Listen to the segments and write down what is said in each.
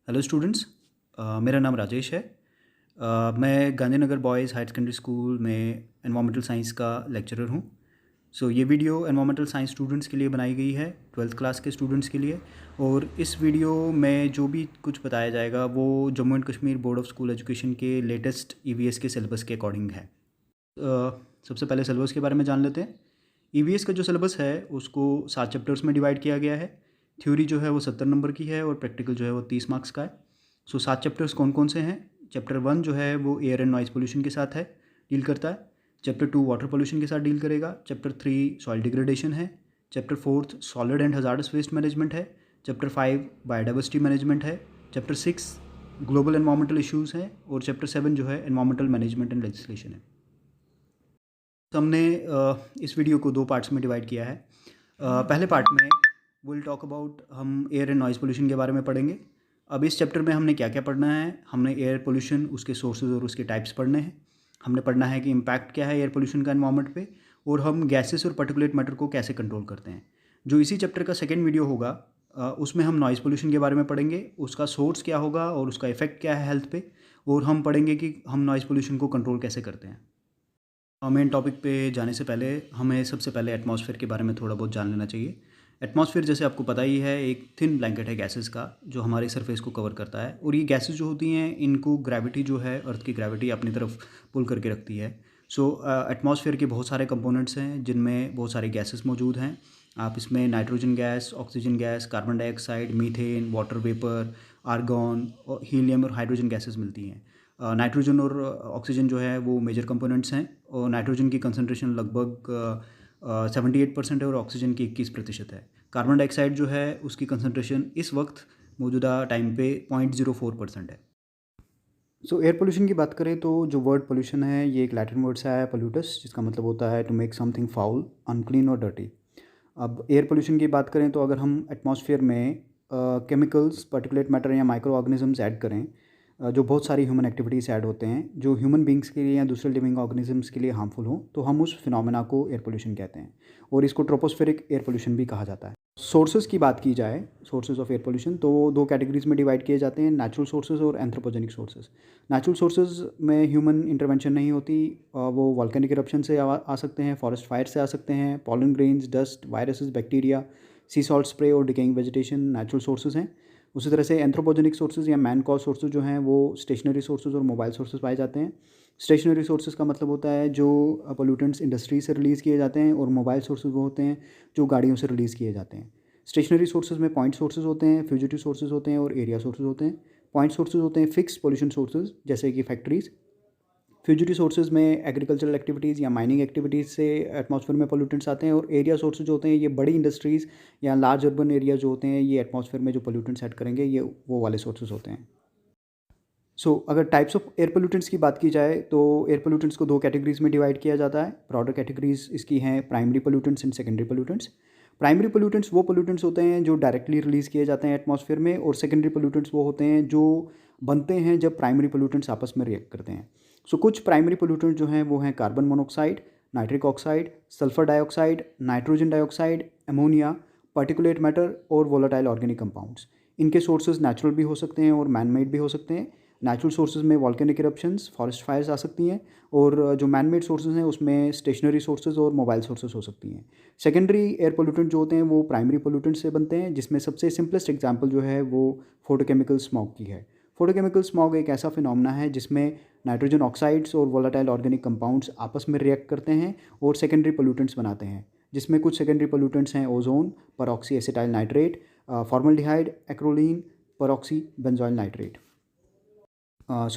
Hello students. मेरा नाम राजेश है। मैं Gandhinagar boys higher secondary school में एनवायरमेंटल साइंस का लेक्चरर हूँ। ये वीडियो एनवायरमेंटल साइंस स्टूडेंट्स के लिए बनाई गई है, 12th क्लास के स्टूडेंट्स के लिए। और इस वीडियो में जो भी कुछ बताया जाएगा वो Jammu and Kashmir board of school education के लेटेस्ट ईवीएस के सिलेबस के अकॉर्डिंग है। सबसे पहले सिलेबस के बारे में जान लेते हैं। ईवीएस का जो सिलेबस है उसको 7 चैप्टर्स में डिवाइड किया गया है। थ्योरी जो है वो 70 नंबर की है और प्रैक्टिकल जो है वो 30 मार्क्स का है। 7 चैप्टर्स कौन कौन से हैं? चैप्टर 1 जो है वो एयर एंड नॉइज़ पोल्यूशन के साथ है, डील करता है। चैप्टर 2 वाटर पोल्यूशन के साथ डील करेगा। चैप्टर 3 सॉइल डिग्रेडेशन है। Chapter 4 solid and hazardous waste management है। चैप्टर 5 बायोडाइवर्सिटी मैनेजमेंट है। चैप्टर 6 ग्लोबल एनवायरमेंटल इश्यूज़ हैं और चैप्टर 7 जो है एनवायरमेंटल मैनेजमेंट एंड लेजिस्लेशन है। हमने इस वीडियो को 2 पार्ट्स में डिवाइड किया है। पहले पार्ट में विल टॉक अबाउट हम एयर एंड नॉइज़ पोल्यूशन के बारे में पढ़ेंगे। अब इस चैप्टर में हमने क्या क्या पढ़ना है? हमने एयर पोल्यूशन, उसके सोर्सेज और उसके टाइप्स पढ़ने हैं। हमने पढ़ना है कि इम्पैक्ट क्या है एयर पोल्यूशन का एनवायरनमेंट पे, और हम गैसेस और पार्टिकुलेट मैटर को कैसे कंट्रोल करते हैं। जो इसी चैप्टर का सेकेंड वीडियो होगा उसमें हम नॉइज़ पोल्यूशन के बारे में पढ़ेंगे, उसका सोर्स क्या होगा और उसका इफेक्ट क्या है हेल्थ पे, और हम पढ़ेंगे कि हम नॉइज़ पोल्यूशन को कंट्रोल कैसे करते हैं। मेन टॉपिक पे जाने से पहले हमें सबसे पहले एटमॉस्फेयर के बारे में थोड़ा बहुत जान लेना चाहिए। एटमॉस्फेयर जैसे आपको पता ही है एक थिन ब्लैंकेट है गैसेस का जो हमारे सरफेस को कवर करता है, और ये गैसेस जो होती हैं इनको ग्रेविटी जो है अर्थ की ग्रेविटी अपनी तरफ पुल करके रखती है। एटमॉस्फेयर के बहुत सारे कंपोनेंट्स हैं जिनमें बहुत सारे गैसेस मौजूद हैं। आप इसमें nitrogen gas, oxygen gas, carbon dioxide, methane, water vapour, argon और हीलियम और हाइड्रोजन गैसेस मिलती हैं। नाइट्रोजन और ऑक्सीजन जो है वो मेजर कंपोनेंट्स हैं, और नाइट्रोजन की कंसनट्रेशन लगभग 78% है और ऑक्सीजन की 21% है। कार्बन डाइऑक्साइड जो है उसकी कंसनट्रेशन इस वक्त मौजूदा टाइम पे 0.04% है। एयर पोल्यूशन की बात करें तो जो वर्ड पोल्यूशन है ये एक लैटिन वर्ड से आया है पोल्यूटस, जिसका मतलब होता है to make something foul, unclean और डर्टी। अब एयर पोल्यूशन की बात करें तो अगर हम एटमॉस्फेयर में केमिकल्स, पार्टिकुलेट मैटर या माइक्रो ऑर्गेनिजम्स ऐड करें, जो बहुत सारी ह्यूमन एक्टिविटीज़ ऐड होते हैं जो ह्यूमन बींग्स के लिए या दूसरे लिविंग ऑर्गेनिजम्स के लिए हार्मफुल हो, तो हम उस फिनोमेना को एयर पोल्यूशन कहते हैं, और इसको ट्रोपोस्फेरिक एयर पोल्यूशन भी कहा जाता है। सोर्सेज की बात की जाए, सोर्सेज ऑफ एयर पोल्यूशन, तो वो 2 कैटेगरीज में डिवाइड किए जाते हैं, नेचुरल सोर्सेज और एंथ्रोपोजेनिक सोर्सेज। नेचुरल सोर्सेज में ह्यूमन इंटरवेंशन नहीं होती, वो वॉल्केनिक इरप्शन से आ सकते हैं, फॉरेस्ट फायर से आ सकते हैं, pollen grains, dust, viruses, bacteria, सी सॉल्ट स्प्रे और डिकेइंग वेजिटेशन नेचुरल सोर्सेज हैं। उसी तरह से एंथ्रोपोजेनिक सोर्सेज या मैन कॉज सोर्सेज जो हैं वो स्टेशनरी सोर्सेज और मोबाइल सोर्सेज पाए जाते हैं। स्टेशनरी सोर्सेज का मतलब होता है जो पोल्यूटेंट्स इंडस्ट्री से रिलीज़ किए जाते हैं, और मोबाइल सोर्सेज वो होते हैं जो गाड़ियों से रिलीज़ किए जाते हैं। स्टेशनरी सोर्सेज में पॉइंट सोर्सेज होते हैं, फ्यूजिटिव सोर्सेज होते हैं और एरिया सोर्सेज होते हैं। पॉइंट सोर्सेज होते हैं फिक्स पोल्यूशन सोर्सेज जैसे कि फैक्ट्रीज। फ्यूजिटिव सोर्सेज में एग्रीकल्चरल एक्टिविटीज़ या माइनिंग एक्टिविटीज़ से एटमॉस्फेयर में पोल्यूटेंट्स आते हैं, और एरिया सोर्सेज होते हैं ये बड़ी इंडस्ट्रीज़ या लार्ज अर्बन एरिया जो होते हैं, ये एटमॉस्फेयर में जो पोल्यूटेंट्स ऐड करेंगे ये वो वाले सोर्सेज होते हैं। अगर टाइप्स ऑफ एयर पोल्यूटेंट्स की बात की जाए तो एयर पोल्यूटेंट्स को 2 कैटेगरीज में डिवाइड किया जाता है। ब्रॉडर कैटेगरीज इसकी हैं primary pollutants and secondary pollutants. Primary pollutants वो पोल्यूटेंट्स होते हैं जो डायरेक्टली रिलीज़ किए जाते हैं एटमॉस्फेयर में, और सेकेंडरी पोल्यूटेंट्स वो होते हैं जो बनते हैं जब प्राइमरी पोल्यूटेंट्स आपस में रिएक्ट करते हैं। कुछ प्राइमरी पोल्यूटेंट्स जो हैं वो हैं carbon monoxide, nitric oxide, sulphur dioxide, nitrogen dioxide, ammonia, particulate matter और वोलेटाइल ऑर्गेनिक कंपाउंड्स। इनके सोर्सेज नेचुरल भी हो सकते हैं और मैन मेड भी हो सकते हैं। नेचुरल सोर्सेज में वॉल्केनिक इरप्शंस, फॉरेस्ट फायर्स आ सकती हैं, और जो मैन मेड सोर्सेज हैं उसमें स्टेशनरी सोर्सेज और मोबाइल सोर्सेज हो सकती हैं। सेकेंडरी एयर पोल्यूटेंट जो होते हैं वो प्राइमरी पोल्यूटेंट से बनते हैं, जिसमें सबसे सिंपलेस्ट एग्जांपल जो है वो फोटोकेमिकल स्मॉग की है। फोटोकेमिकल स्मॉग एक ऐसा फिनोमेना है जिसमें नाइट्रोजन ऑक्साइड्स और वोलेटाइल ऑर्गेनिक कंपाउंड्स आपस में रिएक्ट करते हैं और सेकेंडरी पोल्यूटेंट्स बनाते हैं, जिसमें कुछ सेकेंडरी पोल्यूटेंट्स हैं ozone, परऑक्सी acetyl nitrate, formaldehyde, acrolein, परऑक्सी benzoyl nitrate.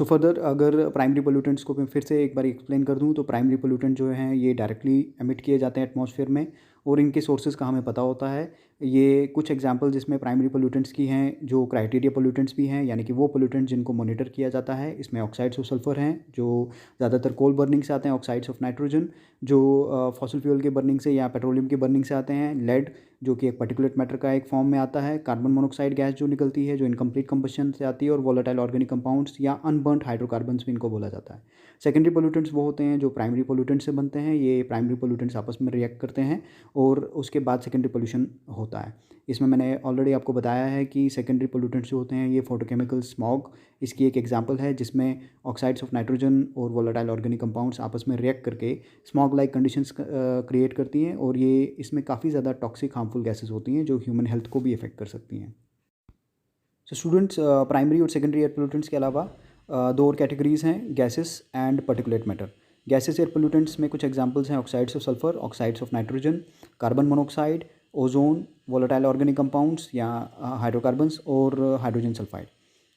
Further अगर प्राइमरी पोल्यूटेंट्स को मैं फिर से एक बार एक्सप्लेन कर दूं, तो प्राइमरी पोल्यूटेंट जो हैं ये डायरेक्टली एमिट किए जाते हैं एटमॉस्फेयर में, और इनके सोर्सेज का हमें पता होता है। ये कुछ एग्जांपल जिसमें प्राइमरी पोल्यूटेंट्स की हैं जो क्राइटेरिया पोल्यूटेंट्स भी हैं, यानी कि वो पोल्यूटेंट्स जिनको मॉनिटर किया जाता है। इसमें ऑक्साइड्स ऑफ सल्फर हैं जो ज़्यादातर कोल बर्निंग से आते हैं, ऑक्साइड्स ऑफ नाइट्रोजन जो फॉसिल फ्यूल के बर्निंग से या पेट्रोलियम की बर्निंग से आते हैं, लेड जो कि एक पर्टिकुलेट मैटर का एक फॉर्म में आता है, कार्बन मोनोक्साइड गैस जो निकलती है जो इनकम्प्लीट कंबशन से आती है, और वोलेटाइल ऑर्गेनिक कंपाउंड्स या अनबर्न्ड हाइड्रोकार्बन्स भी इनको बोला जाता है। सेकेंडरी पोल्यूटेंट्स वो होते हैं जो प्राइमरी पोल्यूटेंट्स से बनते हैं। ये प्राइमरी पोल्यूटेंट्स आपस में रिएक्ट करते हैं और उसके बाद सेकेंडरी पोल्यूशन होता होता है। इसमें मैंने ऑलरेडी आपको बताया है कि सेकेंडरी पोल्यूटेंट्स जो होते हैं ये फोटोकेमिकल स्मॉग इसकी एक एग्जांपल है, जिसमें ऑक्साइड्स ऑफ नाइट्रोजन और वोलेटाइल ऑर्गेनिक कंपाउंड्स आपस में रिएक्ट करके स्मॉग लाइक कंडीशंस क्रिएट करती हैं, और ये इसमें काफ़ी ज़्यादा टॉक्सिक हार्मफुल गैसेस होती हैं जो ह्यूमन हेल्थ को भी इफेक्ट कर सकती हैं। सो स्टूडेंट्स, प्राइमरी और सेकेंडरी एयर पोल्यूटेंट्स के अलावा दो और कैटेगरीज़ हैं, gases and particulate matter. Gases air pollutants में कुछ एग्जांपल्स हैं oxides of sulphur, oxides of nitrogen, carbon monoxide, ozone, volatile organic compounds या हाइड्रोकार्बन्स और hydrogen sulphide.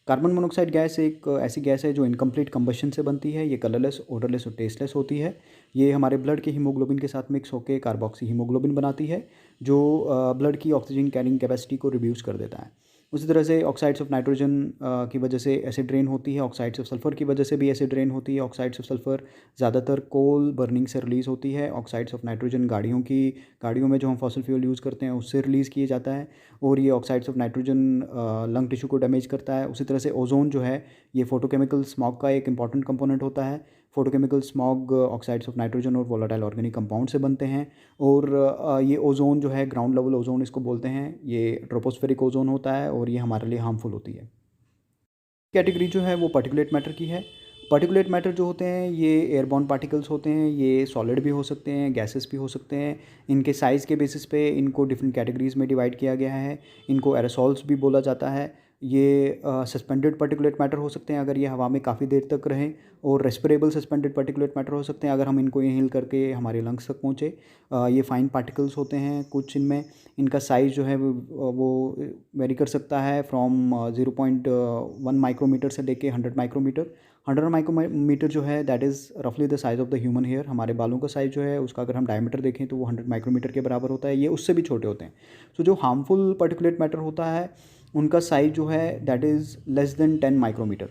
Carbon monoxide gas एक ऐसी गैस है जो इनकम्प्लीट कंबशन से बनती है। ये कलरलेस, ओडरलेस और टेस्टलेस होती है। ये हमारे ब्लड के हीमोग्लोबिन के साथ मिक्स होकर कार्बोक्सी हीमोग्लोबिन बनाती है, जो ब्लड की ऑक्सीजन कैरिंग कैपेसिटी को रिड्यूस कर देता है। उसी तरह से ऑक्साइड्स ऑफ नाइट्रोजन की वजह से एसिड रेन होती है, ऑक्साइड्स ऑफ सल्फर की वजह से भी एसिड रेन होती है। ऑक्साइड्स ऑफ सल्फर ज़्यादातर कोल बर्निंग से रिलीज़ होती है। ऑक्साइड्स ऑफ नाइट्रोजन गाड़ियों में जो हम फॉसिल फ्यूल यूज़ करते हैं उससे रिलीज़ किए जाता है, और ये oxides of nitrogen lung tissue को डैमेज करता है। उसी तरह से ओजोन जो है ये फोटोकेमिकल स्मॉग का एक इंपॉर्टेंट कंपोनेंट होता है। Photochemical smog oxides of nitrogen और वोलेटाइल ऑर्गेनिक कंपाउंड से बनते हैं, और ये ओजोन जो है ग्राउंड लेवल ओजोन इसको बोलते हैं, ये ट्रोपोस्फेरिक ओजोन होता है और ये हमारे लिए हार्मफुल होती है। कैटेगरी जो है वो पार्टिकुलेट मैटर की है। पार्टिकुलेट मैटर जो होते हैं ये एयरबॉर्न पार्टिकल्स होते हैं, ये सॉलिड भी हो सकते हैं, गैसेस भी हो सकते हैं। इनके साइज़ के बेसिस पे इनको डिफरेंट कैटेगरीज़ में डिवाइड किया गया है। इनको एरोसॉल्स भी बोला जाता है। ये सस्पेंडेड पार्टिकुलेट मैटर हो सकते हैं अगर ये हवा में काफ़ी देर तक रहें, और रेस्पिरेबल सस्पेंडेड पार्टिकुलेट मैटर हो सकते हैं अगर हम इनको इनहेल करके हमारे लंग्स तक पहुँचे। ये फाइन पार्टिकल्स होते हैं कुछ इनमें। इनका साइज़ जो है वो वेरी कर सकता है फ्रॉम 0.1 माइक्रोमीटर से लेके 100 माइक्रोमीटर। 100 माइक्रोमीटर जो है दैट इज़ रफली the size of the human hair. हमारे बालों का साइज़ जो है उसका अगर हम डायमीटर देखें तो वो 100 माइक्रोमीटर के बराबर होता है। ये उससे भी छोटे होते हैं। सो जो हार्मफुल पार्टिकुलेट मैटर होता है उनका साइज़ जो है that is less than 10 micrometre.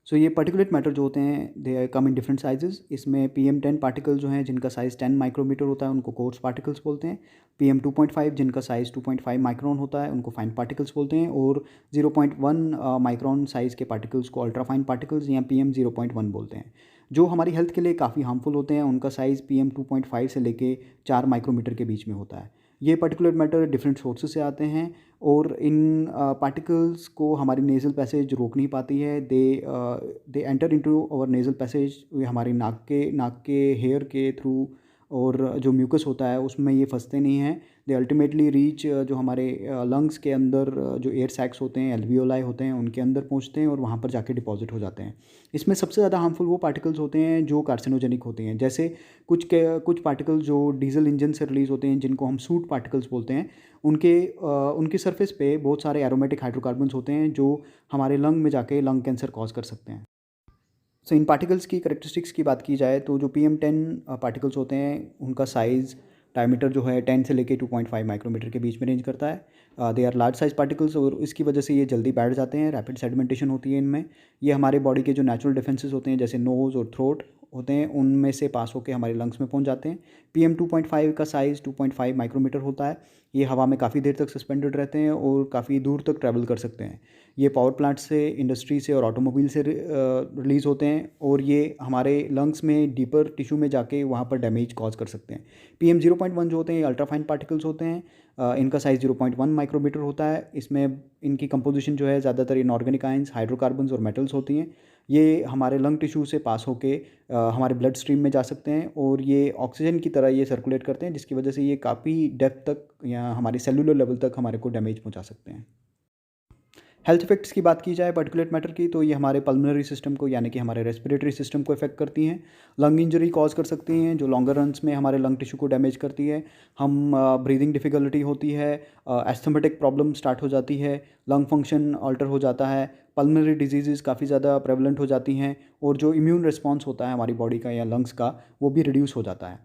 So ये पार्टिकुलेट मैटर जो होते हैं दे कम इन डिफरेंट साइजेस। इसमें PM10 पार्टिकल जो हैं जिनका साइज़ 10 माइक्रोमीटर होता है उनको कोर्स पार्टिकल्स बोलते हैं। PM2.5 जिनका साइज़ 2.5 माइक्रोन होता है उनको फाइन पार्टिकल्स बोलते हैं, और 0.1 माइक्रोन साइज़ के पार्टिकल्स को अल्ट्रा फाइन पार्टिकल्स या PM0.1 बोलते हैं। जो हमारी हेल्थ के लिए काफ़ी हार्मफुल होते हैं उनका साइज़ PM2.5 से लेके 4 माइक्रोमीटर के बीच में होता है। ये पार्टिकुलेट मैटर डिफरेंट सोर्सेज से आते हैं, और इन पार्टिकल्स को हमारी नेज़ल पैसेज रोक नहीं पाती है। They enter into our nasal passage, हमारी नाक के हेयर के थ्रू, और जो म्यूकस होता है उसमें ये फंसते नहीं हैं। दे अल्टीमेटली रीच जो हमारे लंग्स के अंदर जो एयर सैक्स होते हैं, एल्वियोलाई होते हैं, उनके अंदर पहुंचते हैं और वहाँ पर जाके डिपॉजिट हो जाते हैं। इसमें सबसे ज़्यादा हार्मफुल वो पार्टिकल्स होते हैं जो कार्सिनोजेनिक होते हैं, जैसे कुछ पार्टिकल्स जो डीजल इंजन से रिलीज़ होते हैं जिनको हम सूट पार्टिकल्स बोलते हैं। उनकी सरफेस पे बहुत सारे एरोमेटिक हाइड्रोकार्बन्स होते हैं जो हमारे लंग में जाके लंग कैंसर कॉज कर सकते हैं। सो इन पार्टिकल्स की करैक्टरिस्टिक्स की बात की जाए तो जो PM10 पार्टिकल्स होते हैं उनका साइज़ डायमीटर जो है 10 से लेके 2.5 माइक्रोमीटर के बीच में रेंज करता है। They are large size particles, और इसकी वजह से ये जल्दी बैठ जाते हैं। रैपिड सेडिमेंटेशन होती है इनमें। ये हमारे बॉडी के जो नेचुरल डिफेंसेस होते हैं जैसे नोज़ और थ्रोट होते हैं उनमें से पास होकर हमारे लंग्स में पहुंच जाते हैं। PM2.5 का साइज़ 2.5 माइक्रोमीटर होता है। ये हवा में काफ़ी देर तक सस्पेंडेड रहते हैं और काफ़ी दूर तक ट्रैवल कर सकते हैं। ये पावर प्लांट से, इंडस्ट्री से और ऑटोमोबाइल से रिलीज़ होते हैं, और ये हमारे लंग्स में डीपर टिश्यू में जाके वहाँ पर डैमेज कॉज कर सकते हैं। PM0.1 जो होते हैं ये अल्ट्राफाइन पार्टिकल्स होते हैं। इनका साइज़ 0.1 माइक्रोमीटर होता है। इसमें इनकी कंपोजिशन जो है ज़्यादातर इनऑर्गेनिक आयंस, हाइड्रोकार्बन्स और मेटल्स होती हैं। ये हमारे लंग टिश्यू से पास होके हमारे ब्लड स्ट्रीम में जा सकते हैं, और ये ऑक्सीजन की तरह ये सर्कुलेट करते हैं, जिसकी वजह से ये काफ़ी डेप्थ तक या हमारी सेलुलर लेवल तक हमारे को डैमेज पहुंचा सकते हैं। हेल्थ इफेक्ट्स की बात की जाए पार्टिकुलेट मैटर की तो ये हमारे पल्मोनरी सिस्टम को यानी कि हमारे रेस्पिरेटरी सिस्टम को इफेक्ट करती हैं। लंग इंजरी कॉज कर सकती हैं जो लॉन्गर रन्स में हमारे लंग टिश्यू को डैमेज करती है। हम ब्रीदिंग डिफ़िकल्टी होती है, एस्थमेटिक प्रॉब्लम स्टार्ट हो जाती है, लंग फंक्शन अल्टर हो जाता है, पल्मोनरी डिजीज़ काफ़ी ज़्यादा प्रेवलेंट हो जाती हैं, और जो इम्यून रिस्पॉन्स होता है हमारी बॉडी का या लंग्स का वो भी रिड्यूस हो जाता है।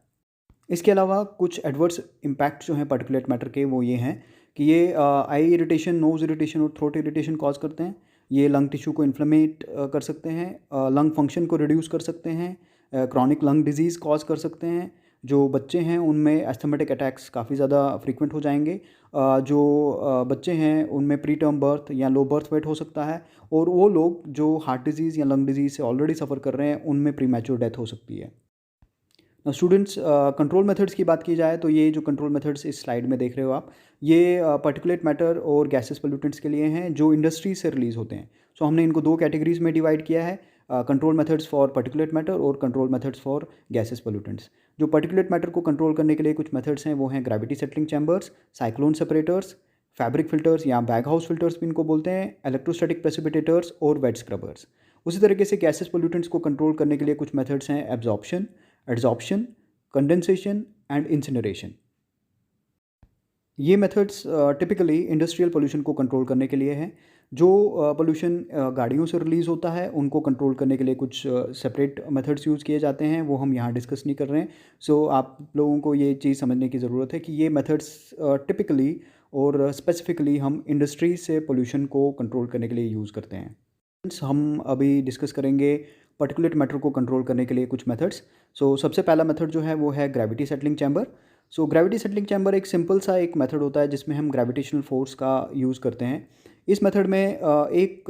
इसके अलावा कुछ एडवर्स इम्पैक्ट जो हैं पार्टिकुलेट मैटर के वो ये हैं कि ये आई इरिटेशन, नोज़ इरिटेशन और थ्रोट इरिटेशन कॉज करते हैं। ये लंग टिश्यू को इन्फ्लेमेट कर सकते हैं, लंग फंक्शन को रिड्यूस कर सकते हैं, क्रॉनिक लंग डिजीज़ कॉज कर सकते हैं। जो बच्चे हैं उनमें एस्थमेटिक अटैक्स काफ़ी ज़्यादा फ्रीक्वेंट हो जाएंगे। जो बच्चे हैं उनमें प्री टर्म बर्थ या लो बर्थ वेट हो सकता है, और वो लोग जो हार्ट डिजीज़ या लंग डिजीज़ से ऑलरेडी सफ़र कर रहे हैं उनमें प्री मैच्योर डेथ हो सकती है। स्टूडेंट्स, कंट्रोल मेथड्स की बात की जाए तो ये जो कंट्रोल मेथड्स इस स्लाइड में देख रहे हो आप, ये पार्टिकुलेट मैटर और गैसेस पोल्यूटेंट्स के लिए हैं जो इंडस्ट्री से रिलीज़ होते हैं। सो हमने इनको दो कैटेगरीज में डिवाइड किया है, control methods for particulate matter और control methods for gases pollutants. जो पार्टिकुलेट मैटर को कंट्रोल करने के लिए कुछ मेथड्स हैं वो हैं gravity settling chambers, cyclone separators, fabric filters या बैग हाउस फिल्टर्स भी इनको बोलते हैं, इलेक्ट्रोस्टैटिक प्रेसिपिटेटर्स और वेट स्क्रबर्स। उसी तरीके से गैसेस पोल्यूटेंट्स को कंट्रोल करने के लिए कुछ मेथड्स हैं absorption, adsorption, condensation and incineration. ये मेथड्स टिपिकली इंडस्ट्रियल पोल्यूशन को कंट्रोल करने के लिए हैं। जो पोल्यूशन गाड़ियों से रिलीज़ होता है उनको कंट्रोल करने के लिए कुछ सेपरेट मेथड्स यूज़ किए जाते हैं, वो हम यहाँ डिस्कस नहीं कर रहे हैं। सो आप लोगों को ये चीज़ समझने की ज़रूरत है कि ये मेथड्स टिपिकली और स्पेसिफिकली हम इंडस्ट्री से पोल्यूशन को कंट्रोल करने के लिए यूज़ करते हैं। हम अभी डिस्कस करेंगे पार्टिकुलेट मैटर को कंट्रोल करने के लिए कुछ मेथड्स। सो सबसे पहला मेथड जो है वो है ग्रेविटी सेटलिंग चैम्बर। सो ग्रेविटी सेटलिंग चैम्बर एक सिंपल सा एक मेथड होता है जिसमें हम ग्रेविटेशनल फोर्स का यूज़ करते हैं। इस मेथड में एक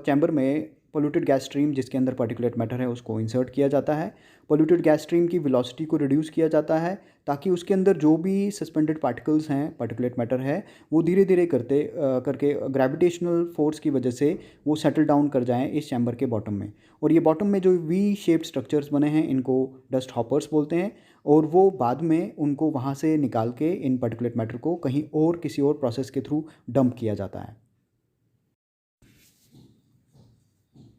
चैम्बर में पोल्यूटेड गैस स्ट्रीम जिसके अंदर पार्टिकुलेट मैटर है उसको इंसर्ट किया जाता है। पोल्यूटेड गैस स्ट्रीम की वेलोसिटी को रिड्यूस किया जाता है ताकि उसके अंदर जो भी सस्पेंडेड पार्टिकल्स हैं, पार्टिकुलेट मैटर है, वो धीरे धीरे करके ग्रेविटेशनल फोर्स की वजह से वो सेटल डाउन कर जाएं इस चैम्बर के बॉटम में। और ये बॉटम में जो वी शेप्ड स्ट्रक्चर्स बने हैं इनको डस्ट हॉपर्स बोलते हैं, और वो बाद में उनको वहाँ से निकाल के इन पार्टिकुलेट मैटर को कहीं और किसी और प्रोसेस के थ्रू डंप किया जाता है।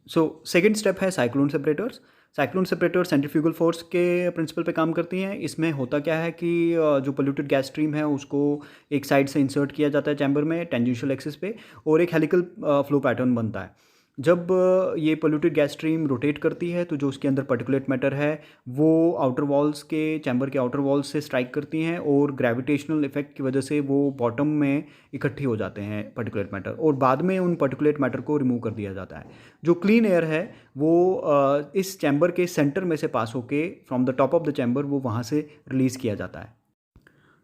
सो सेकेंड स्टेप है cyclone separators. Cyclone separator centrifugal force के प्रिंसिपल पे काम करती हैं। इसमें होता क्या है कि जो पोल्यूटेड गैस स्ट्रीम है उसको एक साइड से इंसर्ट किया जाता है चैम्बर में टेंजेंशियल एक्सिस पे, और एक हेलिकल फ्लो पैटर्न बनता है। जब ये पोल्यूटेड गैस स्ट्रीम रोटेट करती है तो जो उसके अंदर पार्टिकुलेट मैटर है वो आउटर वॉल्स के, चैम्बर के आउटर वॉल्स से स्ट्राइक करती हैं और ग्रेविटेशनल इफेक्ट की वजह से वो बॉटम में इकट्ठी हो जाते हैं पार्टिकुलेट मैटर, और बाद में उन पार्टिकुलेट मैटर को रिमूव कर दिया जाता है। जो क्लीन एयर है वो इस चैम्बर के सेंटर में से पास होके from the top of the chamber वो वहाँ से रिलीज़ किया जाता है।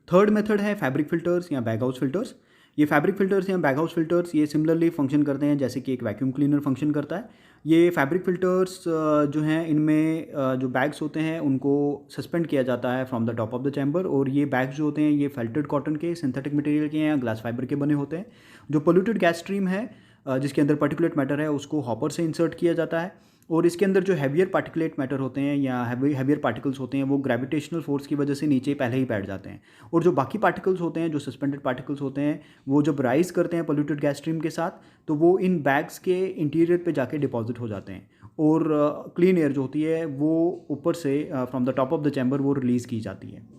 थर्ड मेथड है फैब्रिक फिल्टर्स या बैग हाउस फिल्टर्स। ये फैब्रिक फिल्टर्स या बैग हाउस फिल्टर्स ये सिमिलरली फंक्शन करते हैं जैसे कि एक वैक्यूम क्लीनर फंक्शन करता है। ये फैब्रिक फिल्टर्स जो हैं इनमें जो बैग्स होते हैं उनको सस्पेंड किया जाता है from the top of the chamber, और ये बैग्स जो होते हैं ये फेल्टेड कॉटन के, सिंथेटिक मटेरियल के या ग्लास फाइबर के बने होते हैं। जो पोल्यूटेड गैस स्ट्रीम है जिसके अंदर पार्टिकुलेट मैटर है उसको हॉपर से इंसर्ट किया जाता है, और इसके अंदर जो हैवियर पार्टिकुलेट मैटर होते हैं या हैवियर पार्टिकल्स होते हैं वो ग्रेविटेशनल फोर्स की वजह से नीचे पहले ही बैठ जाते हैं, और जो बाकी पार्टिकल्स होते हैं, जो सस्पेंडेड पार्टिकल्स होते हैं, वो जब राइज करते हैं पोल्यूटेड गैस स्ट्रीम के साथ तो वो इन बैग्स के इंटीरियर पे जाके डिपॉजिट हो जाते हैं, और क्लीन एयर जो होती है वो ऊपर से from the top of the chamber वो रिलीज़ की जाती है।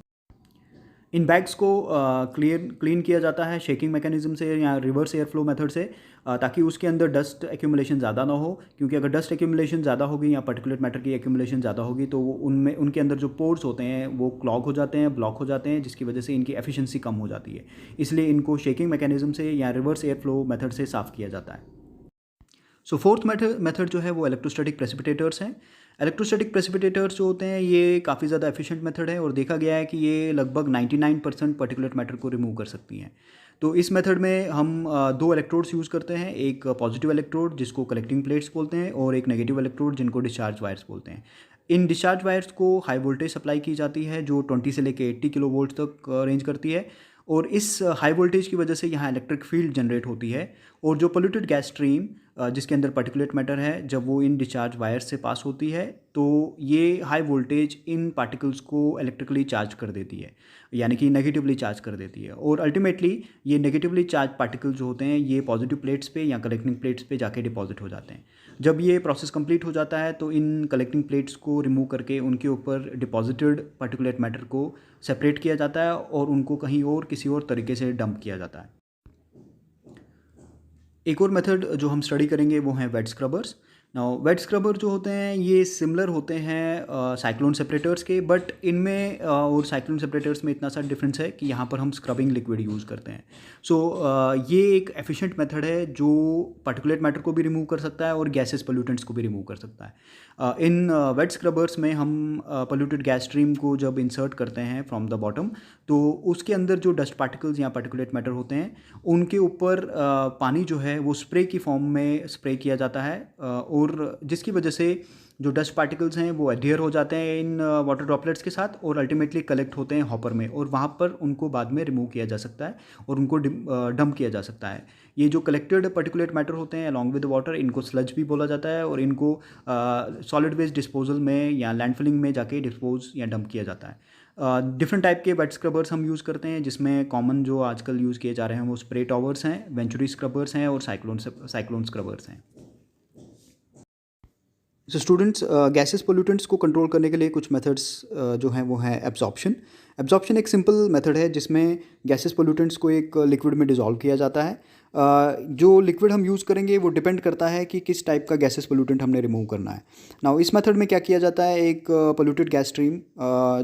इन बैग्स को क्लीन किया जाता है शेकिंग मैकेनिज्म से या रिवर्स एयर फ्लो मेथड से, ताकि उसके अंदर डस्ट एक्यूमुलेशन ज़्यादा ना हो, क्योंकि अगर डस्ट एक्यूमुलेशन ज़्यादा होगी या पार्टिकुलेट मैटर की एक्यूमुलेशन ज़्यादा होगी तो वो उनमें उनके अंदर जो पोर्स होते हैं वो क्लॉग हो जाते हैं, ब्लॉक हो जाते हैं, जिसकी वजह से इनकी एफिशिएंसी कम हो जाती है। इसलिए इनको शेकिंग मैकेनिज्म से या रिवर्स एयर फ्लो मेथड से साफ़ किया जाता है। सो फोर्थ मेथड जो है वो इलेक्ट्रोस्टैटिक प्रेसिपिटेटर्स हैं। इलेक्ट्रोस्टैटिक प्रेसिपिटेटर्स जो होते हैं ये काफ़ी ज़्यादा एफिशिएंट मेथड है और देखा गया है कि ये लगभग 99% पार्टिकुलेट मैटर को रिमूव कर सकती हैं। तो इस मेथड में हम दो इलेक्ट्रोड्स यूज़ करते हैं, एक पॉजिटिव इलेक्ट्रोड जिसको कलेक्टिंग प्लेट्स बोलते हैं और एक नेगेटिव इलेक्ट्रोड जिनको डिस्चार्ज वायर्स बोलते हैं। इन डिस्चार्ज वायर्स को हाई वोल्टेज सप्लाई की जाती है जो 20 से लेकर 80 किलो वोल्ट तक रेंज करती है, और इस हाई वोल्टेज की वजह से यहाँ इलेक्ट्रिक फील्ड जनरेट होती है, और जो पोल्यूटेड गैस स्ट्रीम जिसके अंदर पार्टिकुलेट मैटर है जब वो इन डिस्चार्ज वायर से पास होती है तो ये हाई वोल्टेज इन पार्टिकल्स को इलेक्ट्रिकली चार्ज कर देती है, यानी कि नेगेटिवली चार्ज कर देती है, और अल्टीमेटली ये नेगेटिवली चार्ज पार्टिकल जो होते हैं ये पॉजिटिव प्लेट्स पे या कलेक्टिंग प्लेट्स पे जाके डिपॉजिट हो जाते हैं। जब ये प्रोसेस कंप्लीट हो जाता है तो इन कलेक्टिंग प्लेट्स को रिमूव करके उनके ऊपर डिपॉजिटेड पार्टिकुलेट मैटर को सेपरेट किया जाता है और उनको कहीं और किसी और तरीके से डंप किया जाता है। एक और मेथड जो हम स्टडी करेंगे वो हैं wet scrubbers. Now wet scrubber जो होते हैं ये सिमिलर होते हैं साइक्लोन सेपरेटर्स के, बट इनमें और साइक्लोन सेपरेटर्स में इतना सा डिफरेंस है कि यहाँ पर हम स्क्रबिंग लिक्विड यूज़ करते हैं। सो ये एक एफिशिएंट मेथड है जो पार्टिकुलेट मैटर को भी रिमूव कर सकता है और गैसेस पोल्यूटेंट्स को भी रिमूव कर सकता है। इन वेट स्क्रबर्स में हम पोल्यूटेड गैस स्ट्रीम को जब इंसर्ट करते हैं फ्रॉम द बॉटम तो उसके अंदर जो डस्ट पार्टिकल्स या पार्टिकुलेट मैटर होते हैं उनके ऊपर पानी जो है वो स्प्रे की फॉर्म में स्प्रे किया जाता है, और जिसकी वजह से जो डस्ट पार्टिकल्स हैं वो एडहियर हो जाते हैं इन वाटर ड्रॉपलेट्स के साथ और अल्टीमेटली कलेक्ट होते हैं हॉपर में, और वहाँ पर उनको बाद में रिमूव किया जा सकता है और उनको डंप किया जा सकता है। ये जो कलेक्टेड पर्टिकुलेट मैटर होते हैं अलॉन्ग विद वाटर, इनको स्लज भी बोला जाता है, और इनको सॉलिड वेस्ट डिस्पोजल में या लैंडफिलिंग में जाके डिस्पोज या डंप किया जाता है। डिफरेंट टाइप के वेट स्क्रबर्स हम यूज़ करते हैं, जिसमें कॉमन जो आजकल यूज़ किए जा रहे हैं वो स्प्रे टॉवर्स हैं, वेंचुरी स्क्रबर्स हैं और साइक्लोन स्क्रबर्स हैं। सो स्टूडेंट्स, गैसेस पोल्यूटेंट्स को कंट्रोल करने के लिए कुछ मेथड्स जो हैं वो हैं एब्जॉर्प्शन। एब्जॉर्प्शन एक सिंपल मेथड है जिसमें गैसेस पोल्यूटेंट्स को एक लिक्विड में डिसॉल्व किया जाता है। जो लिक्विड हम यूज़ करेंगे वो डिपेंड करता है कि किस टाइप का गैसेस पोल्यूटेंट हमने रिमूव करना है। नाउ इस मेथड में क्या किया जाता है, एक पोल्यूटेड गैस स्ट्रीम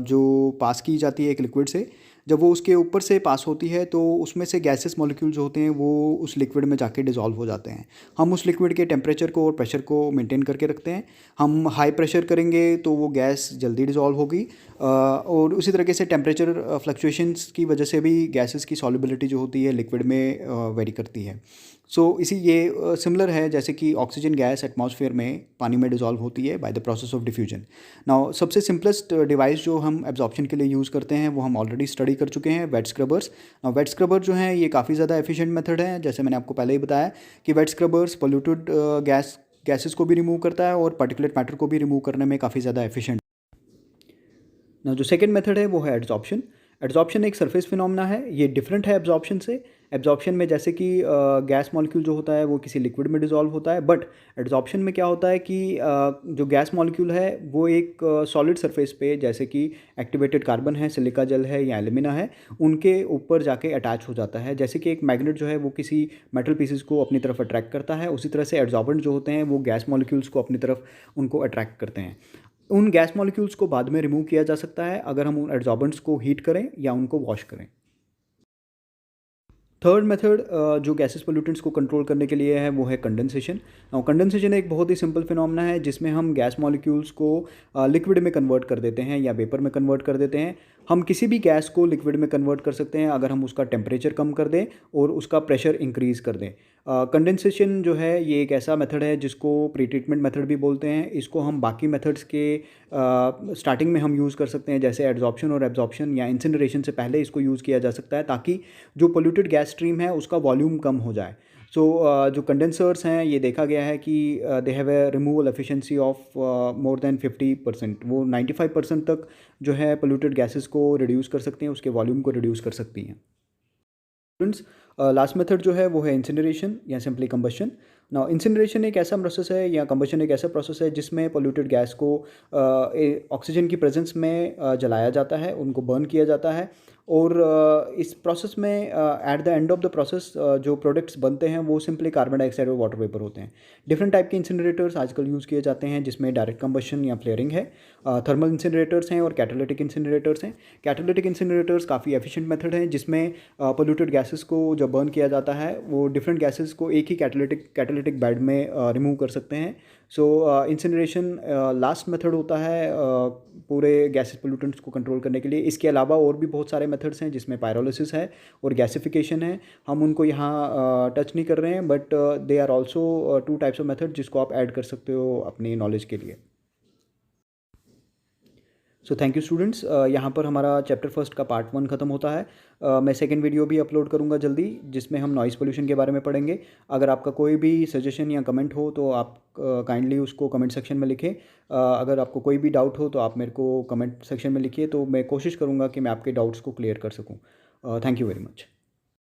जो पास की जाती है एक लिक्विड से, जब वो उसके ऊपर से पास होती है तो उसमें से गैसेस मॉलिक्यूल जो होते हैं वो उस लिक्विड में जाके डिसॉल्व हो जाते हैं। हम उस लिक्विड के टेम्परेचर को और प्रेशर को मेंटेन करके रखते हैं। हम हाई प्रेशर करेंगे तो वो गैस जल्दी डिसॉल्व होगी, और उसी तरीके से टेम्परेचर फ्लक्चुएशंस की वजह से भी गैसेस की सॉल्युबिलिटी जो होती है लिक्विड में वेरी करती है। सो इसी ये सिमिलर है जैसे कि ऑक्सीजन गैस एटमॉस्फेयर में पानी में डिसॉल्व होती है by the process of diffusion. Now सबसे सिंपलेस्ट डिवाइस जो हम एब्जॉर्प्शन के लिए यूज़ करते हैं वो हम ऑलरेडी स्टडी कर चुके हैं, wet scrubbers. Now wet scrubber जो हैं ये काफ़ी ज़्यादा एफिशिएंट मेथड है, जैसे मैंने आपको पहले ही बताया कि वेट स्क्रबर्स पोल्यूटेड गैसेस को भी रिमूव करता है और पार्टिकुलेट मैटर को भी रिमूव करने में काफ़ी ज़्यादा एफिशिएंट। ना जो सेकंड मेथड है वो है एड्जॉर्प्शन। एड्जॉर्प्शन एक सरफेस फिनोमेना है, ये डिफरेंट है एब्जॉर्प्शन से। एब्जॉर्प्शन में जैसे कि गैस मॉलिक्यूल जो होता है वो किसी लिक्विड में डिसॉल्व होता है, बट एड्जॉर्प्शन में क्या होता है कि जो गैस मॉलिक्यूल है वो एक सॉलिड सरफेस पे, जैसे कि एक्टिवेटेड कार्बन है, सिलिका जेल है या एल्यूमिना है, उनके ऊपर जाके अटैच हो जाता है। जैसे कि एक मैग्नेट जो है वो किसी मेटल पीसेस को अपनी तरफ अट्रैक्ट करता है, उसी तरह से एड्जॉर्बेंट जो होते हैं वो गैस मॉलिक्यूल्स को अपनी तरफ उनको अट्रैक्ट करते हैं। उन गैस मॉलिक्यूल्स को बाद में रिमूव किया जा सकता है अगर हम उन एड्जॉर्बेंट्स को हीट करें या उनको वॉश करें। थर्ड मेथड जो गैसेस पोल्यूटेंट्स को कंट्रोल करने के लिए है वो है कंडेंसेशन। और कंडेंसेशन एक बहुत ही सिंपल फिनोमेना है जिसमें हम गैस मॉलिक्यूल्स को लिक्विड में कन्वर्ट कर देते हैं या वेपर में कन्वर्ट कर देते हैं। हम किसी भी गैस को लिक्विड में कन्वर्ट कर सकते हैं अगर हम उसका टेम्परेचर कम कर दें और उसका प्रेशर इंक्रीज़ कर दें। कंडेंसेशन जो है ये एक ऐसा मेथड है जिसको प्री ट्रीटमेंट मेथड भी बोलते हैं। इसको हम बाकी मेथड्स के स्टार्टिंग में हम यूज़ कर सकते हैं, जैसे एड्जॉर्प्शन और एब्जॉर्प्शन या इंसिनरेशन से पहले इसको यूज़ किया जा सकता है, ताकि जो पोल्यूटेड गैस स्ट्रीम है उसका वॉल्यूम कम हो जाए। सो जो कंडेंसर्स हैं ये देखा गया है कि they have a removal efficiency of more than 50%। वो 95% तक जो है पोल्यूटेड गैसेस को रिड्यूस कर सकते हैं, उसके वॉल्यूम को रिड्यूस कर सकती हैं। स्टूडेंट्स, लास्ट मेथड जो है वो है इंसिनरेशन या सिंपली कंबशन। नाउ इंसिनरेशन एक ऐसा प्रोसेस है या कंबशन एक ऐसा प्रोसेस है जिसमें पोल्यूटेड गैस को ऑक्सीजन की प्रेजेंस में जलाया जाता है, उनको बर्न किया जाता है, और इस प्रोसेस में at the end of the process जो प्रोडक्ट्स बनते हैं वो सिंपली कार्बन डाइऑक्साइड और वाटर वेपर होते हैं। डिफरेंट टाइप के इंसिनरेटर्स आजकल यूज़ किए जाते हैं जिसमें डायरेक्ट कंबशन या फ्लेयरिंग है, थर्मल इंसिनरेटर्स हैं और कैटालिटिक इंसिनरेटर्स हैं। कैटालिटिक इंसिनरेटर्स काफ़ी एफिशिएंट मेथड हैं जिसमें पोल्यूटेड गैसेस को जब बर्न किया जाता है वो डिफरेंट गैसेस को एक ही कैटालिटिक बेड में रिमूव कर सकते हैं। सो इंसिनरेशन लास्ट मेथड होता है पूरे गैसेस पोल्यूटेंट्स को कंट्रोल करने के लिए। इसके अलावा और भी बहुत सारे मेथड्स हैं जिसमें पायरोलिसिस है और गैसिफिकेशन है, हम उनको यहाँ टच नहीं कर रहे हैं, but they are also 2 types of method जिसको आप ऐड कर सकते हो अपनी नॉलेज के लिए। सो थैंक यू स्टूडेंट्स, यहाँ पर हमारा चैप्टर फर्स्ट का पार्ट 1 ख़त्म होता है। मैं सेकंड वीडियो भी अपलोड करूँगा जल्दी जिसमें हम नॉइज़ पोल्यूशन के बारे में पढ़ेंगे। अगर आपका कोई भी सजेशन या कमेंट हो तो आप काइंडली उसको कमेंट सेक्शन में लिखें। अगर आपको कोई भी डाउट हो तो आप मेरे को कमेंट सेक्शन में लिखिए, तो मैं कोशिश करूँगा कि मैं आपके डाउट्स को क्लियर कर सकूँ। Thank you very much.